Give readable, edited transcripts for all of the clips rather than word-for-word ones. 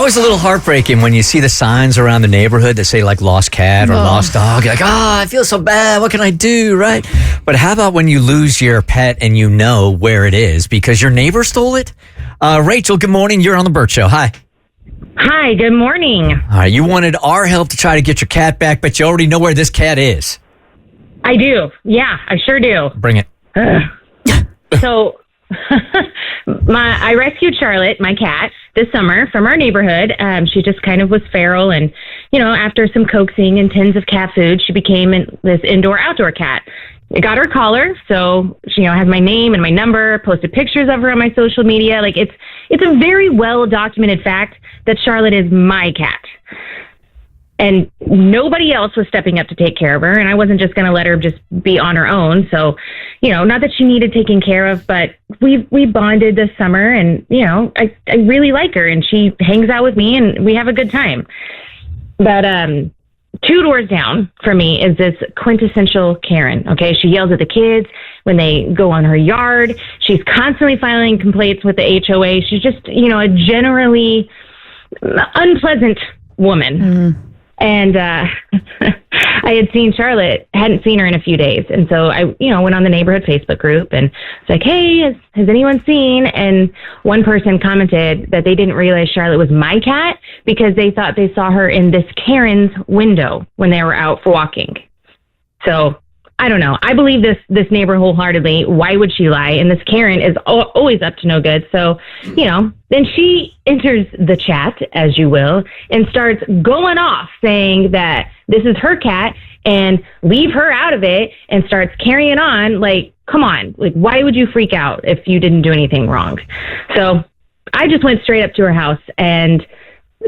always a little heartbreaking when you see the signs around the neighborhood that say like lost cat or lost dog. You're like, I feel so bad. What can I do? Right. But how about when you lose your pet and you know where it is because your neighbor stole it? Rachel, good morning. You're on the Bert Show. Hi. Hi, good morning. All right. You wanted our help to try to get your cat back, but you already know where this cat is. I do. Yeah, I sure do. Bring it. So I rescued Charlotte, my cat, this summer from our neighborhood. She just kind of was feral, and after some coaxing and tins of cat food, she became this indoor-outdoor cat. I got her collar, so she has my name and my number. Posted pictures of her on my social media. Like it's a very well documented fact that Charlotte is my cat. And nobody else was stepping up to take care of her, and I wasn't just going to let her just be on her own. So, not that she needed taking care of, but we bonded this summer, and I really like her, and she hangs out with me, and we have a good time. But 2 doors down from me is this quintessential Karen. Okay, she yells at the kids when they go on her yard. She's constantly filing complaints with the HOA. She's just a generally unpleasant woman. Mm. And I had seen Charlotte, hadn't seen her in a few days. And so I, went on the neighborhood Facebook group and it's like, hey, has anyone seen? And one person commented that they didn't realize Charlotte was my cat because they thought they saw her in this Karen's window when they were out for walking. So I don't know. I believe this neighbor wholeheartedly. Why would she lie? And this Karen is always up to no good. So, then she enters the chat, as you will, and starts going off saying that this is her cat and leave her out of it, and starts carrying on. Like, come on. Like, why would you freak out if you didn't do anything wrong? So I just went straight up to her house, and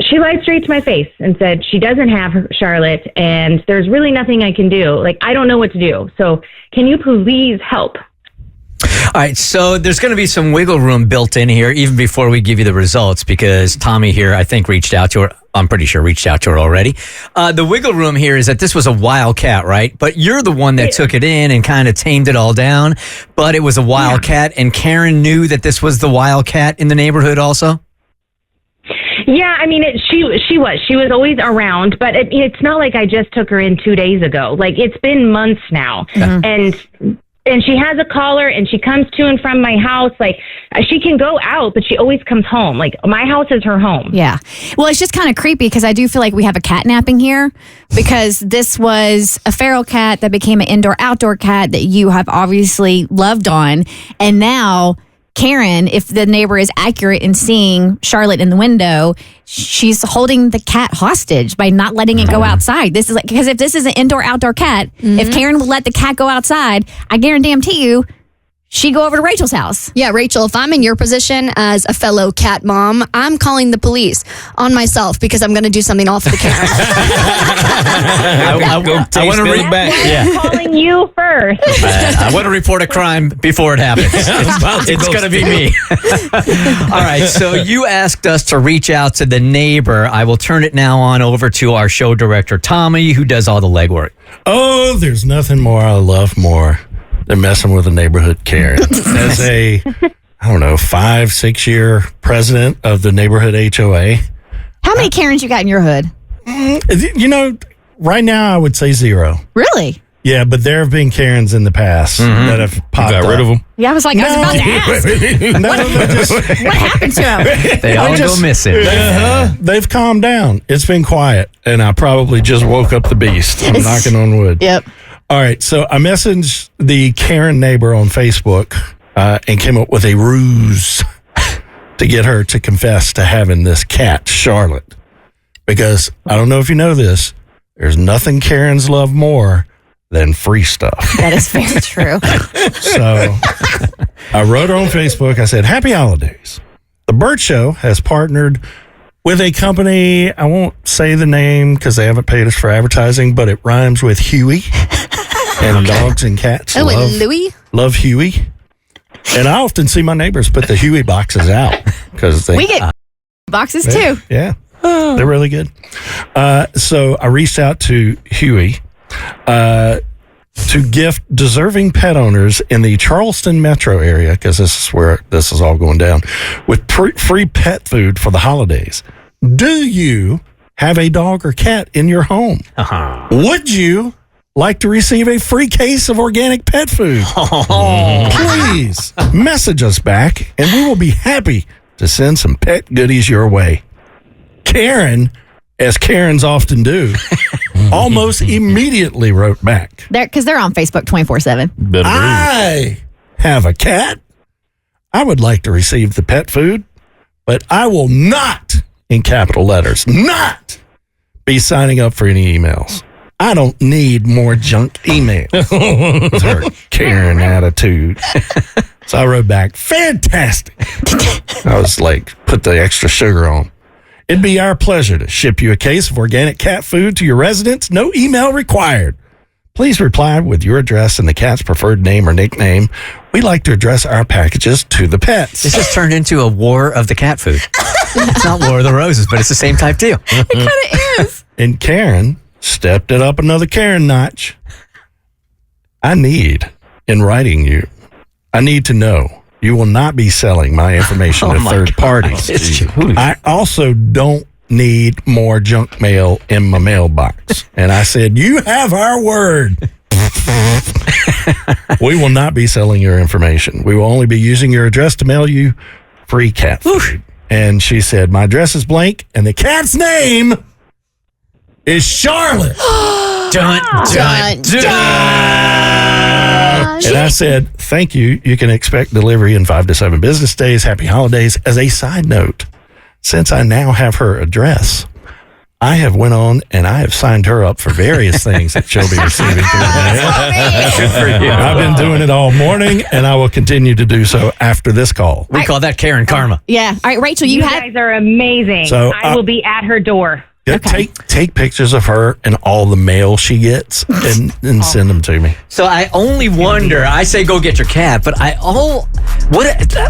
she lied straight to my face and said she doesn't have Charlotte and there's really nothing I can do. Like, I don't know what to do. So can you please help? All right, so there's going to be some wiggle room built in here even before we give you the results because Tommy here, I think, reached out to her. I'm pretty sure reached out to her already. The wiggle room here is that this was a wild cat, right? But you're the one that took it in and kind of tamed it all down. But it was a wild cat, and Karen knew that this was the wild cat in the neighborhood also? Yeah, I mean, she was always around, but it's not like I just took her in 2 days ago. Like, it's been months now. Mm-hmm. And she has a collar, and she comes to and from my house. Like, she can go out, but she always comes home. Like, my house is her home. Yeah. Well, it's just kind of creepy because I do feel like we have a catnapping here because this was a feral cat that became an indoor-outdoor cat that you have obviously loved on. And now Karen, if the neighbor is accurate in seeing Charlotte in the window, she's holding the cat hostage by not letting it go outside. This is like, because if this is an indoor-outdoor cat, if Karen will let the cat go outside, I guarantee you, she'd go over to Rachel's house. Yeah, Rachel, if I'm in your position as a fellow cat mom, I'm calling the police on myself because I'm going to do something awful to Karen. I want to read back. I'm calling you first. I want to report a crime before it happens. It's going to be me. All right, so you asked us to reach out to the neighbor. I will turn it now on over to our show director, Tommy, who does all the legwork. Oh, there's nothing more I love more than messing with a neighborhood Karen. As a, 5-6 year president of the neighborhood HOA. How many Karens you got in your hood? Right now I would say 0. Really? Yeah, but there have been Karens in the past that have popped up. Got rid of them? Yeah, I was about to ask. What happened to them? They all go missing. They've calmed down. It's been quiet, and I probably just woke up the beast. I'm knocking on wood. Yep. All right, so I messaged the Karen neighbor on Facebook and came up with a ruse to get her to confess to having this cat, Charlotte. Because I don't know if you know this, there's nothing Karens love more than free stuff. That is very true. So I wrote her on Facebook. I said, Happy Holidays. The Bert Show has partnered with a company, I won't say the name because they haven't paid us for advertising, but it rhymes with Huey. And dogs and cats love Huey. And I often see my neighbors put the Huey boxes out because we get boxes too. Yeah, they're really good. So I reached out to Huey to gift deserving pet owners in the Charleston metro area, because this is where this is all going down, with free pet food for the holidays. Do you have a dog or cat in your home? Would you like to receive a free case of organic pet food? Please message us back and we will be happy to send some pet goodies your way. Karen, as Karens often do, almost immediately wrote back. Because they're on Facebook 24/7. I have a cat. I would like to receive the pet food, but I will not, in capital letters, not be signing up for any emails. I don't need more junk emails. It's her Karen attitude. So I wrote back, fantastic. I was like, put the extra sugar on. It'd be our pleasure to ship you a case of organic cat food to your residence. No email required. Please reply with your address and the cat's preferred name or nickname. We like to address our packages to the pets. This has turned into a war of the cat food. It's not War of the Roses, but it's the same type deal. It kind of is. And Karen stepped it up another Karen notch. I need, in writing you, I need to know you will not be selling my information to third parties. I also don't need more junk mail in my mailbox. And I said, you have our word. We will not be selling your information. We will only be using your address to mail you free cat food. And she said, my address is blank and the cat's name is Charlotte. Dun, dun, dun. And I said, thank you. You can expect delivery in 5 to 7 business days. Happy holidays. As a side note, since I now have her address, I have went on and I have signed her up for various things that she'll be receiving through the mail. Good for you. I've been doing it all morning and I will continue to do so after this call. We call that Karen Karma. Yeah. All right, Rachel, You guys are amazing. So, I will be at her door. Take pictures of her and all the mail she gets and send them to me. So I only wonder. I say go get your cat, but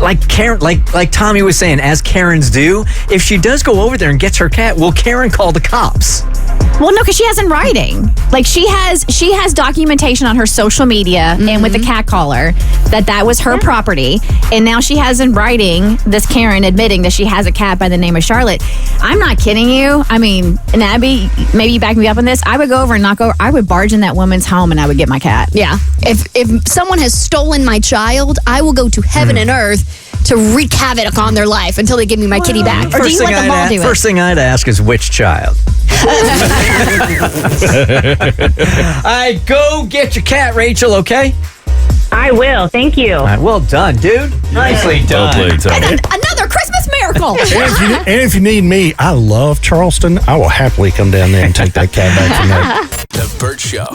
like Karen, like Tommy was saying, as Karens do. If she does go over there and gets her cat, will Karen call the cops? Well, no, because she has in writing. Like she has documentation on her social media and with the cat caller that was her property, and now she has in writing this Karen admitting that she has a cat by the name of Charlotte. I'm not kidding you. I mean, and Abby, maybe you back me up on this. I would go over and knock over. I would barge in that woman's home and I would get my cat. Yeah. If someone has stolen my child, I will go to heaven and earth to wreak havoc on their life until they give me my kitty back. Or do you let the mall do it? First thing I'd ask is which child. All right, go get your cat, Rachel, okay? I will. Thank you. All right, well done, dude. Nicely done. Well played, Tommy. Another Christmas miracle. And if you need me, I love Charleston. I will happily come down there and take that cat back from there. The Bert Show.